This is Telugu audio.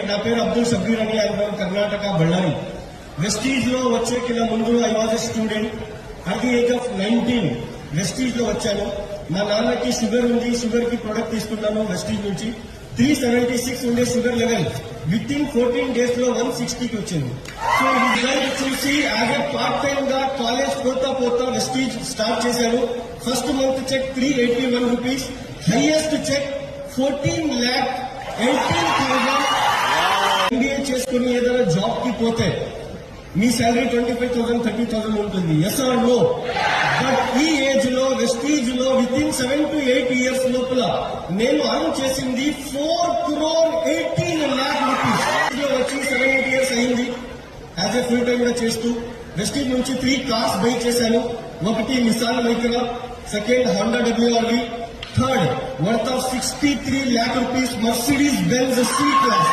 నా పేరు అబ్దుల్ షబీర్ అని ఐఎమ్ కర్ణాటక బళ్ళారి. వెస్టీజ్ లో వచ్చే కింద ముందు I was a student. At the age of 19 Vestige లో వచ్చాను. మా నాన్నకి షుగర్ ఉంది, షుగర్ కి ప్రొడక్ట్ తీసుకున్నాను వెస్టీజ్ నుంచి. 376 ఉండే sugar level within 14 days లో 160కి వచ్చింది. సో రిజల్ట్ చూసి యాజ్ ఎ పార్ట్ టైమ్ గా కాలేజ్ పోతా వెస్టీజ్ స్టార్ట్ చేశాను. First month cheque 381 rupees, highest cheque 14,18,000. MBA చేసుకుని ఏదైనా జాబ్ కి పోతే మీ శాలరీ 25,000 30,000 ఉంటుంది. Yes or no? బట్ ఈ ఏజ్ లో వెస్టీజ్ లో విత్ ఇన్ 7 to 8 years లోపల నేను అర్న్ చేసింది 4,18,00,000 రూపీస్. వచ్చి 7-8 years అయింది యాజ్ ఎ ఫుల్ టైమ్ గా చేస్తూ. వెస్టీజ్ నుంచి 3 కార్స్ బై చేశాను. ఒకటి Nissan Micra, second Honda WRV, third worth of 63 lakh rupees Mercedes Benz C class.